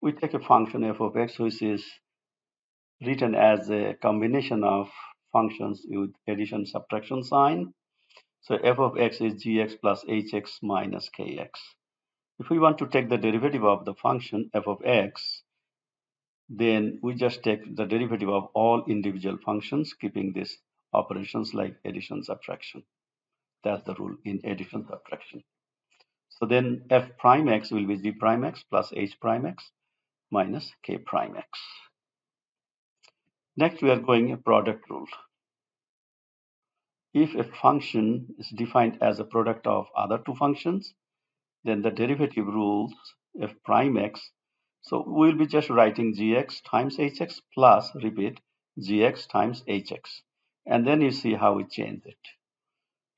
We take a function f of x which is written as a combination of functions with addition subtraction sign. So f of x is gx plus hx minus kx. If we want to take the derivative of the function f of x, then we just take the derivative of all individual functions, keeping these operations like addition subtraction. That's the rule in addition subtraction. So then f prime x will be g prime x plus h prime x minus k prime x. Next, we are going a product rule. If a function is defined as a product of other two functions, then the derivative rules f prime x. So we'll be just writing gx times hx plus, repeat, gx times hx. And then you see how we change it.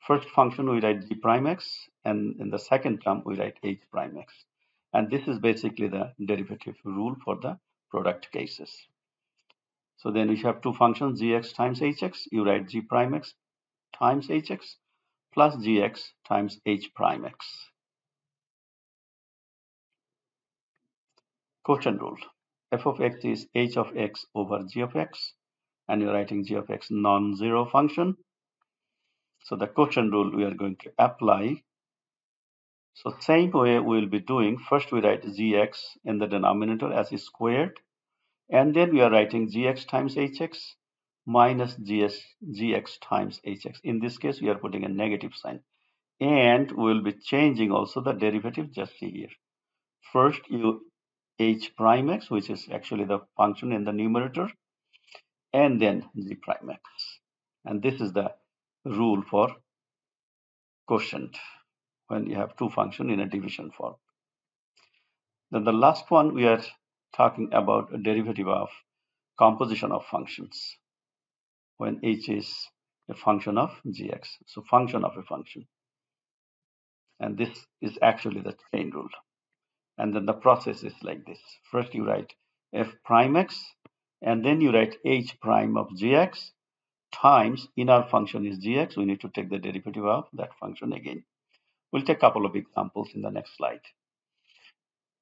First function we write g prime x, and in the second term we write h prime x. And this is basically the derivative rule for the product cases. So then we have two functions gx times hx, you write g prime x times hx plus gx times h prime x. Quotient rule. F of x is h of x over g of x, and you're writing g of x non-zero function. So the quotient rule we are going to apply. So same way we'll be doing, first we write gx in the denominator as is squared, and then we are writing gx times hx minus gx times hx. In this case, we are putting a negative sign. And we'll be changing also the derivative, just see here. First, you h prime x, which is actually the function in the numerator, and then g prime x. And this is the rule for quotient when you have two functions in a division form. Then the last one, we are talking about a derivative of composition of functions when h is a function of gx, so function of a function. And this is actually the chain rule. And then the process is like this. First you write f prime x, and then you write h prime of gx times, in our function is gx, we need to take the derivative of that function again. We'll take a couple of examples in the next slide.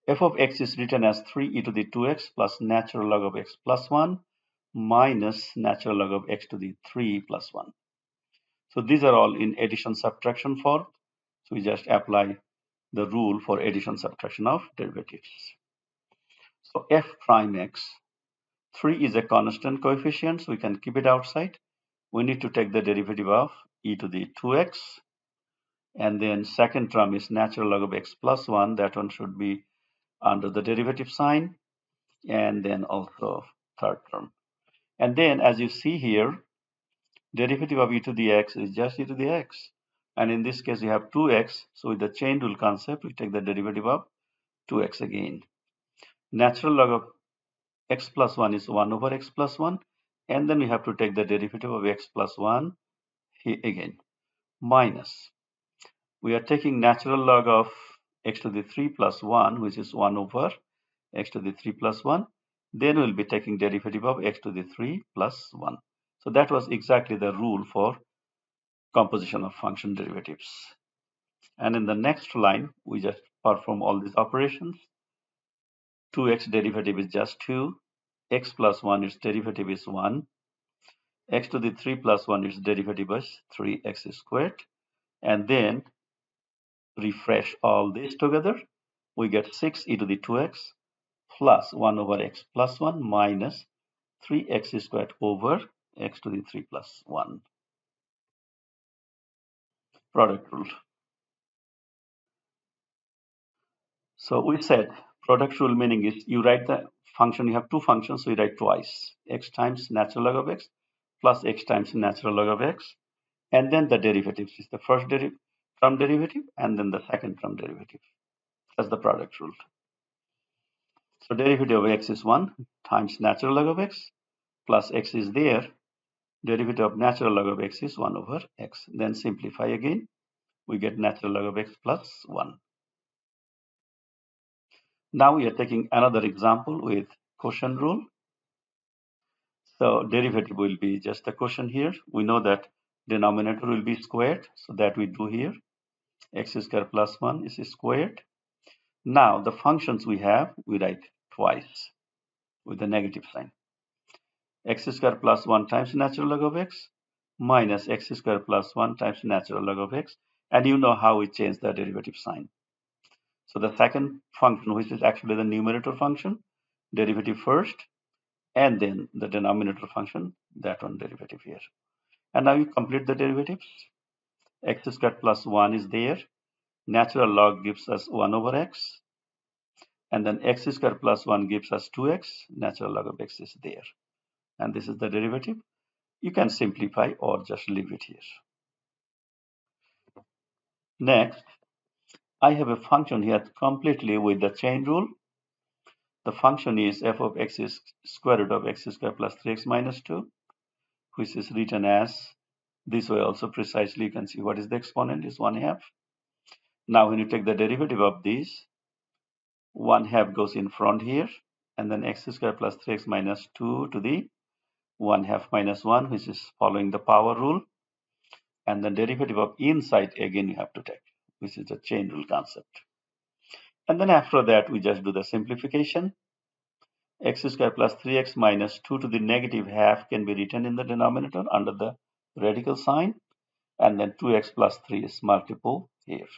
F of x is written as 3e to the 2x plus natural log of x plus 1 minus natural log of x to the 3 plus 1. So these are all in addition subtraction form. So we just apply the rule for addition subtraction of derivatives. So f prime x, 3 is a constant coefficient, so we can keep it outside. We need to take the derivative of e to the 2x. And then second term is natural log of x plus 1. That one should be under the derivative sign. And then also third term. And then as you see here, derivative of e to the x is just e to the x. And in this case, we have 2x. So with the chain rule concept, we take the derivative of 2x again. Natural log of x plus 1 is 1 over x plus 1. And then we have to take the derivative of x plus 1 here again. Minus. We are taking natural log of x to the 3 plus 1, which is 1 over x to the 3 plus 1. Then we'll be taking derivative of x to the 3 plus 1. So that was exactly the rule for composition of function derivatives. And in the next line, we just perform all these operations. 2x derivative is just 2. X plus 1, its derivative is 1. X to the 3 plus 1, its derivative is 3x squared. And then refresh all this together. We get 6e to the 2x plus 1 over x plus 1 minus 3x squared over x to the 3 plus 1. Product rule. So we said product rule meaning is you write the function, you have two functions, so you write twice, x times natural log of x plus x times natural log of x, and then the derivatives is the first term derivative and then the second term derivative. That's the product rule. So derivative of x is 1 times natural log of x plus x is there. Derivative of natural log of x is 1 over x. Then simplify again. We get natural log of x plus 1. Now we are taking another example with quotient rule. So derivative will be just the quotient here. We know that denominator will be squared. So that we do here. X squared plus 1 is squared. Now the functions we have, we write twice with the negative sign. X square plus 1 times natural log of x minus x square plus 1 times natural log of x. And you know how we change the derivative sign. So the second function, which is actually the numerator function, derivative first, and then the denominator function, that one derivative here. And now you complete the derivatives. X squared plus 1 is there. Natural log gives us 1 over x. And then x squared plus 1 gives us 2x. Natural log of x is there. And this is the derivative. You can simplify or just leave it here. Next, I have a function here completely with the chain rule. The function is f of x is square root of x squared plus 3x minus 2, which is written as this way also precisely. You can see what is the exponent is 1/2. Now when you take the derivative of this, 1/2 goes in front here, and then x squared plus 3x minus 2 to the 1/2 minus 1, which is following the power rule. And the derivative of inside again you have to take, which is the chain rule concept. And then after that, we just do the simplification. X squared plus 3x minus 2 to the negative half can be written in the denominator under the radical sign. And then 2x plus 3 is multiple here.